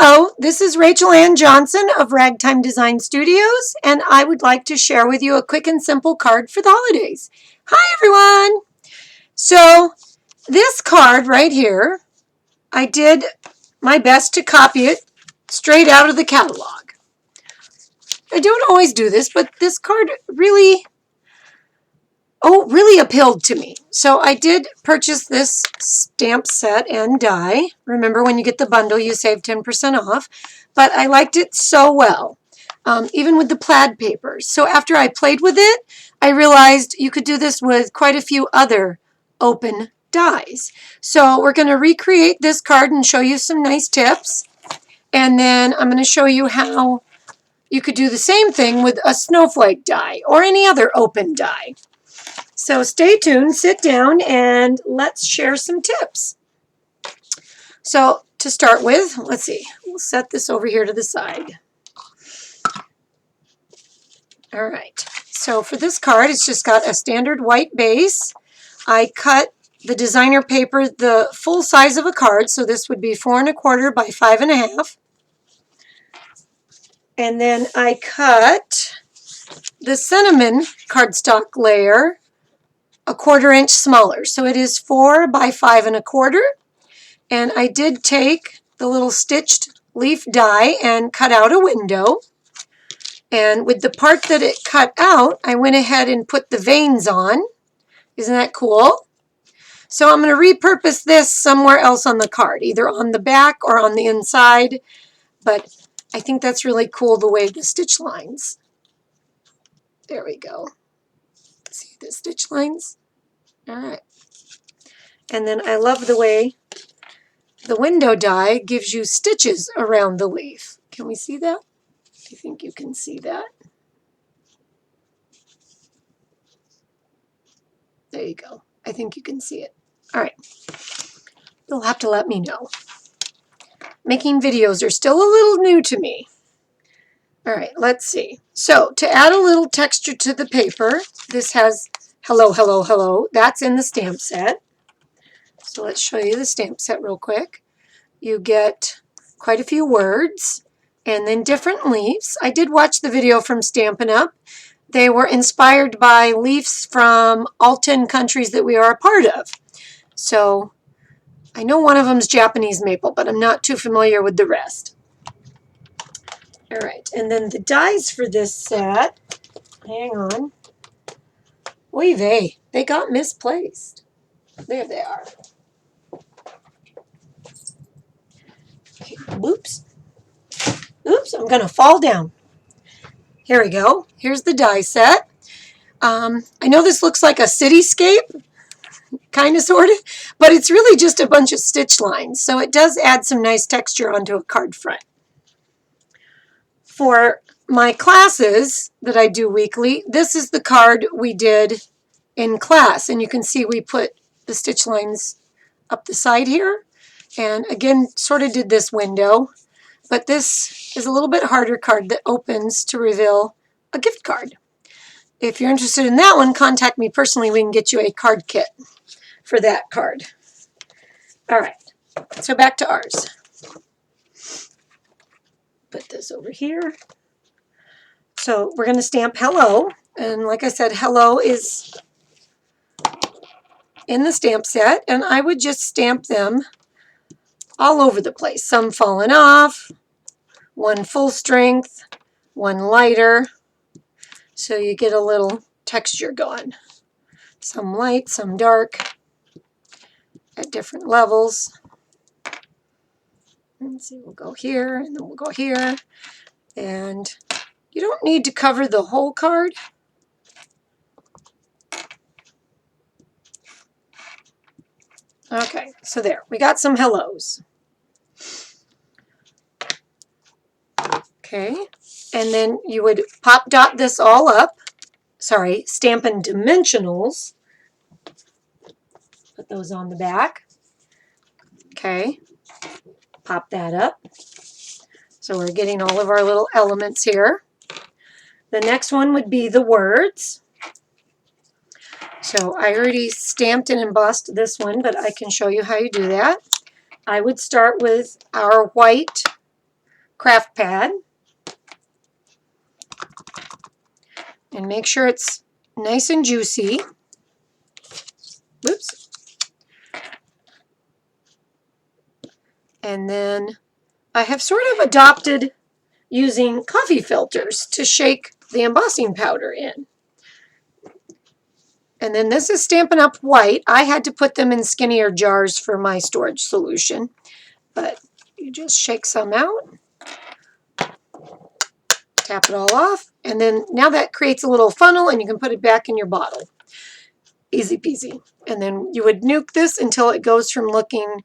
Hello, this is Rachel Ann Johnson of Ragtime Design Studios, and I would like to share with you a quick and simple card for the holidays. Hi everyone! So this card right here, I did my best to copy it straight out of the catalog. I don't always do this, but this card really appealed to me. So I did purchase this stamp set and die. Remember, when you get the bundle, you save 10% off. But I liked it so well, even with the plaid paper. So after I played with it, I realized you could do this with quite a few other open dies. So we're going to recreate this card and show you some nice tips. And then I'm going to show you how you could do the same thing with a snowflake die or any other open die. So stay tuned, sit down, and let's share some tips. So to start with, let's see, we'll set this over here to the side. All right, so for this card, it's just got a standard white base. I cut the designer paper the full size of a card, so this would be 4 1/4 by 5 1/2. And then I cut the cinnamon cardstock layer a 1/4 inch smaller. So it is 4 by 5 1/4. And I did take the little stitched leaf die and cut out a window. And with the part that it cut out, I went ahead and put the veins on. Isn't that cool? So I'm going to repurpose this somewhere else on the card, either on the back or on the inside. But I think that's really cool, the way the stitch lines. There we go. See the stitch lines? All right. And then I love the way the window die gives you stitches around the leaf. Can we see that? Do you think you can see that? There you go. I think you can see it. All right. You'll have to let me know. Making videos are still a little new to me. All right, let's see. So to add a little texture to the paper, this has hello, hello, hello. That's in the stamp set. So let's show you the stamp set real quick. You get quite a few words and then different leaves. I did watch the video from Stampin' Up. They were inspired by leaves from all 10 countries that we are a part of. So I know one of them is Japanese maple, but I'm not too familiar with the rest. All right, and then the dies for this set, hang on. Oy vey, they got misplaced. There they are. Okay, oops. Oops, I'm going to fall down. Here we go. Here's the die set. I know this looks like a cityscape, kind of, sort of, but it's really just a bunch of stitch lines. So it does add some nice texture onto a card front. For my classes that I do weekly, this is the card we did in class. And you can see we put the stitch lines up the side here. And again, sort of did this window. But this is a little bit harder card that opens to reveal a gift card. If you're interested in that one, contact me personally. We can get you a card kit for that card. All right, so back to ours. Put this over here. So we're going to stamp hello. And like I said, hello is in the stamp set. And I would just stamp them all over the place. Some falling off, one full strength, one lighter. So you get a little texture going. Some light, some dark at different levels. Let's see, we'll go here and then we'll go here. And you don't need to cover the whole card. Okay, so there, we got some hellos. Okay, and then you would pop dot this all up. Sorry, Stampin' Dimensionals. Put those on the back. Okay, pop that up. So we're getting all of our little elements here. The next one would be the words. So I already stamped and embossed this one, but I can show you how you do that. I would start with our white craft pad. And make sure it's nice and juicy. Oops. And then I have sort of adopted using coffee filters to shake the embossing powder in. And then this is Stampin' Up! White. I had to put them in skinnier jars for my storage solution. But you just shake some out. Tap it all off. And then now that creates a little funnel and you can put it back in your bottle. Easy peasy. And then you would nuke this until it goes from looking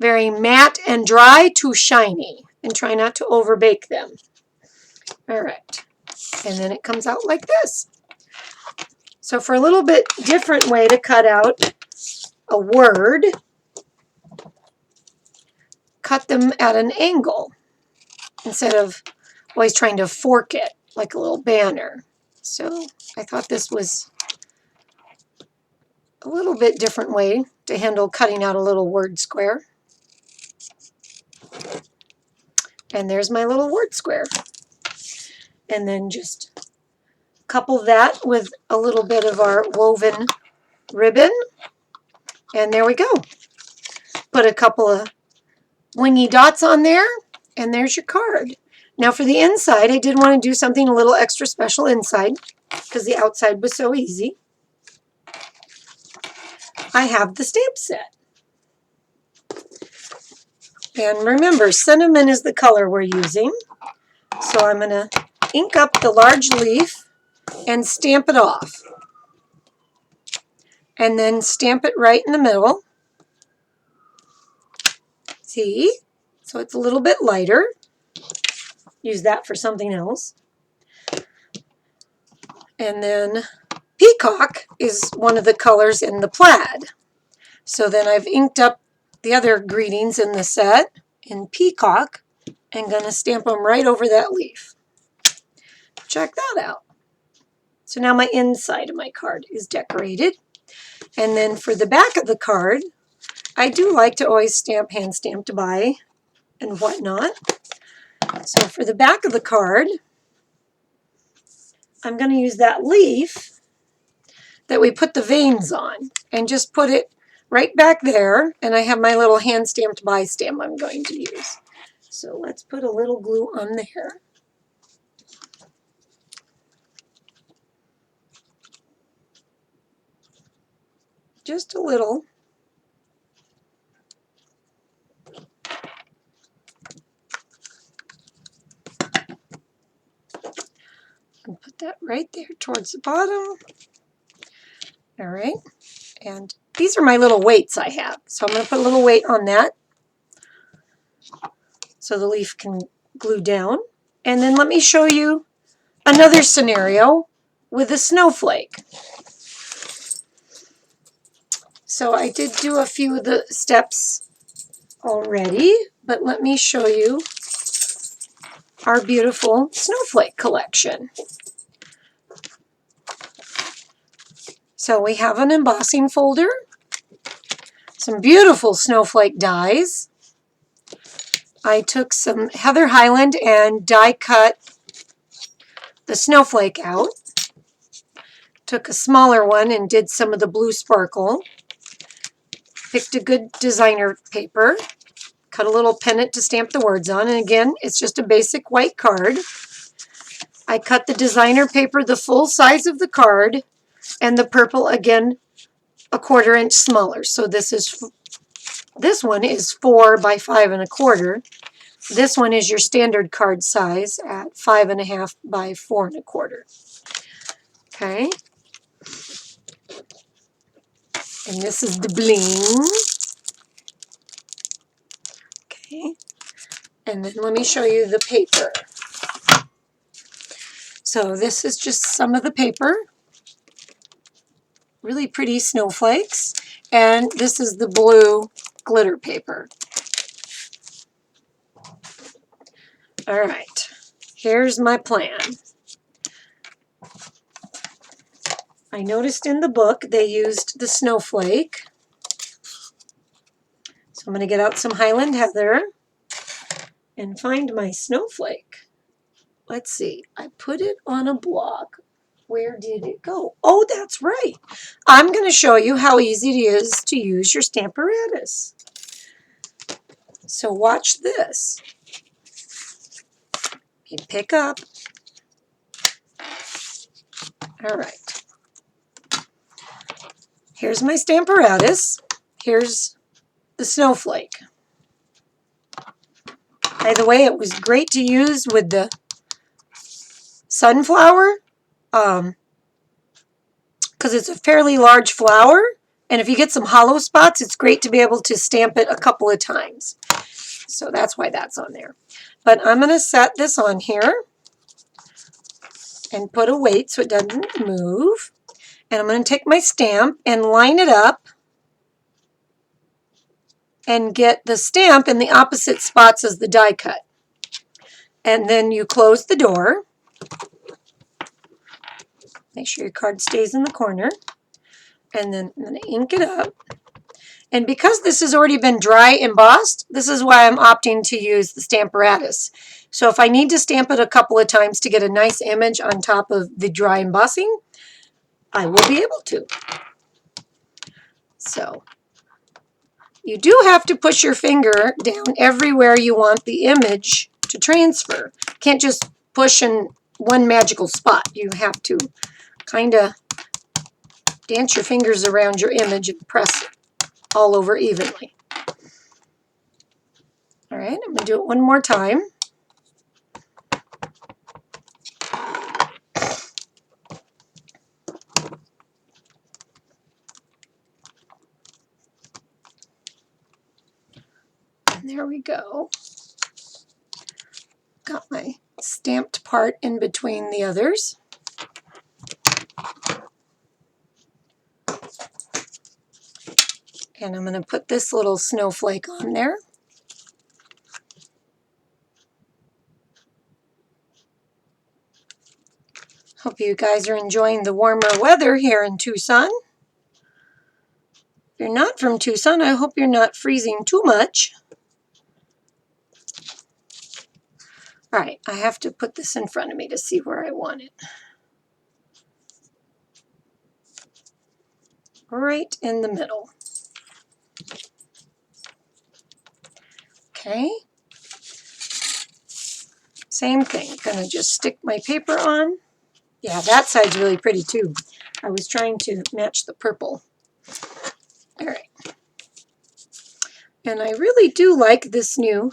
very matte and dry to shiny. And try not to overbake them. All right. And then it comes out like this. So for a little bit different way to cut out a word, cut them at an angle instead of always trying to fork it like a little banner. So I thought this was a little bit different way to handle cutting out a little word square. And there's my little word square. And then just couple that with a little bit of our woven ribbon. And there we go. Put a couple of blingy dots on there, and there's your card. Now for the inside, I did want to do something a little extra special inside because the outside was so easy. I have the stamp set. And remember, cinnamon is the color we're using. So I'm going to ink up the large leaf and stamp it off. And then stamp it right in the middle. See? So it's a little bit lighter. Use that for something else. And then peacock is one of the colors in the plaid. So then I've inked up the other greetings in the set in peacock and going to stamp them right over that leaf. Check that out. So now my inside of my card is decorated. And then for the back of the card, I do like to always stamp hand stamped by and whatnot. So for the back of the card, I'm going to use that leaf that we put the veins on and just put it right back there. And I have my little hand stamped by stamp I'm going to use. So let's put a little glue on there. Just a little. And put that right there towards the bottom. All right. And these are my little weights I have. So I'm going to put a little weight on that so the leaf can glue down. And then let me show you another scenario with a snowflake. So I did do a few of the steps already, but let me show you our beautiful snowflake collection. So we have an embossing folder, some beautiful snowflake dies. I took some Heather Highland and die cut the snowflake out. Took a smaller one and did some of the blue sparkle. Picked a good designer paper. Cut a little pennant to stamp the words on. And again, it's just a basic white card. I cut the designer paper the full size of the card and the purple again a 1/4 inch smaller. So this one is 4 by 5 1/4. This one is your standard card size at 5 1/2 by 4 1/4. Okay. And this is the bling. Okay. And then let me show you the paper. So this is just some of the paper. Really pretty snowflakes. And this is the blue glitter paper. All right. Here's my plan. I noticed in the book they used the snowflake. So I'm going to get out some Highland Heather and find my snowflake. Let's see, I put it on a block. Where did it go? Oh, that's right. I'm going to show you how easy it is to use your Stamparatus. So watch this. You pick up. All right. Here's my Stamparatus. Here's the snowflake. By the way, it was great to use with the sunflower because it's a fairly large flower. And if you get some hollow spots, it's great to be able to stamp it a couple of times. So that's why that's on there. But I'm going to set this on here and put a weight so it doesn't move. And I'm going to take my stamp and line it up and get the stamp in the opposite spots as the die cut. And then you close the door. Make sure your card stays in the corner. And then I'm going to ink it up. And because this has already been dry embossed, this is why I'm opting to use the Stamparatus. So if I need to stamp it a couple of times to get a nice image on top of the dry embossing, I will be able to. So you do have to push your finger down everywhere you want the image to transfer. You can't just push in one magical spot. You have to kind of dance your fingers around your image and press it all over evenly. All right, I'm going to do it one more time. And there we go. Got my stamped part in between the others. And I'm going to put this little snowflake on there. Hope you guys are enjoying the warmer weather here in Tucson. If you're not from Tucson, I hope you're not freezing too much. All right, I have to put this in front of me to see where I want it. Right in the middle. Okay. Same thing. Gonna just stick my paper on. Yeah, that side's really pretty too. I was trying to match the purple. All right. And I really do like this new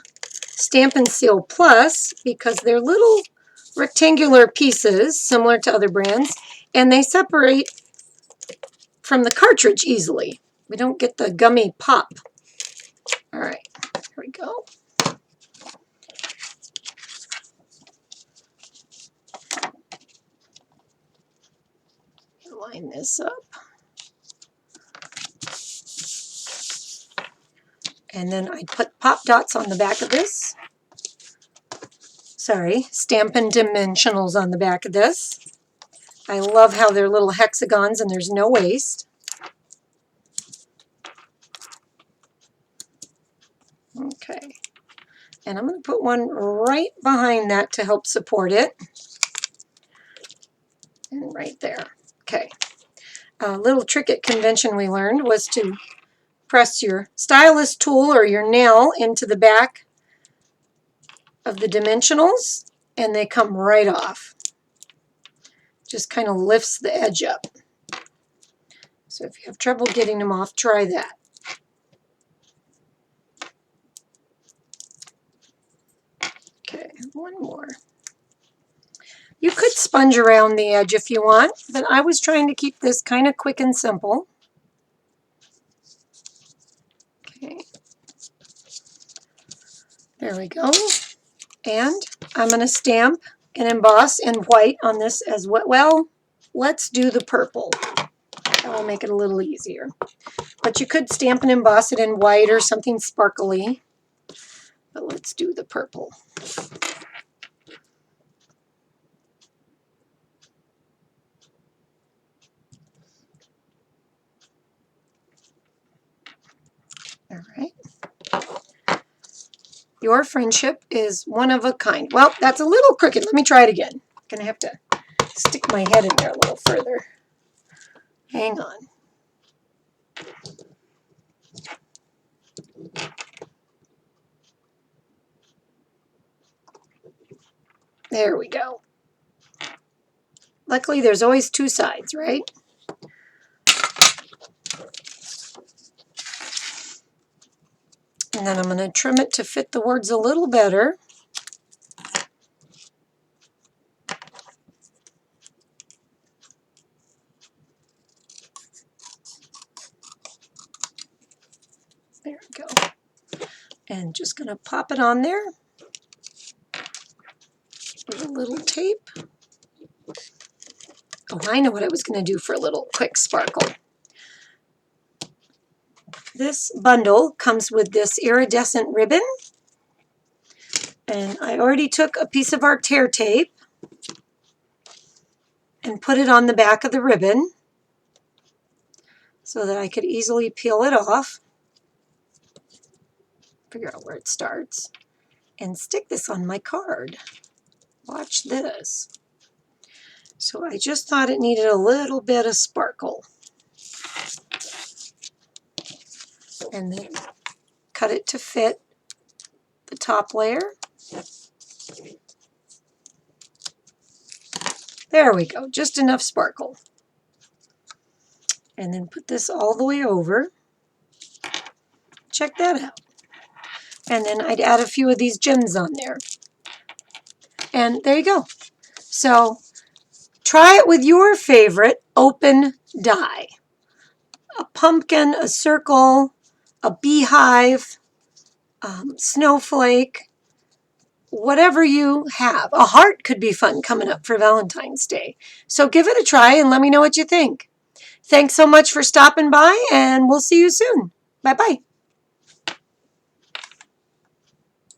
Stampin' Seal Plus because they're little rectangular pieces similar to other brands, and they separate from the cartridge easily. We don't get the gummy pop. All right, here we go. Line this up. And then I put pop dots on the back of this. Sorry, Stampin' Dimensionals on the back of this. I love how they're little hexagons and there's no waste. Okay. And I'm going to put one right behind that to help support it. And right there. Okay. A little trick at convention we learned was to press your stylus tool or your nail into the back of the dimensionals and they come right off. Just kind of lifts the edge up. So if you have trouble getting them off, try that. Okay, one more. You could sponge around the edge if you want, but I was trying to keep this kind of quick and simple. Okay. There we go. And I'm going to stamp and emboss in white on this as well. Well, let's do the purple. That will make it a little easier. But you could stamp and emboss it in white or something sparkly. But let's do the purple. All right. Your friendship is one of a kind. Well, that's a little crooked. Let me try it again. I'm going to have to stick my head in there a little further. Hang on. There we go. Luckily, there's always two sides, right? And then I'm going to trim it to fit the words a little better. There we go. And just going to pop it on there with a little tape. Oh, I know what I was going to do for a little quick sparkle. This bundle comes with this iridescent ribbon. And I already took a piece of our tear tape and put it on the back of the ribbon so that I could easily peel it off. Figure out where it starts. And stick this on my card. Watch this. So I just thought it needed a little bit of sparkle. And then cut it to fit the top layer. There we go, just enough sparkle. And then put this all the way over. Check that out. And then I'd add a few of these gems on there. And there you go. So try it with your favorite open die. A pumpkin, a circle, a beehive, snowflake, whatever you have. A heart could be fun coming up for Valentine's Day. So give it a try and let me know what you think. Thanks so much for stopping by, and we'll see you soon. Bye-bye.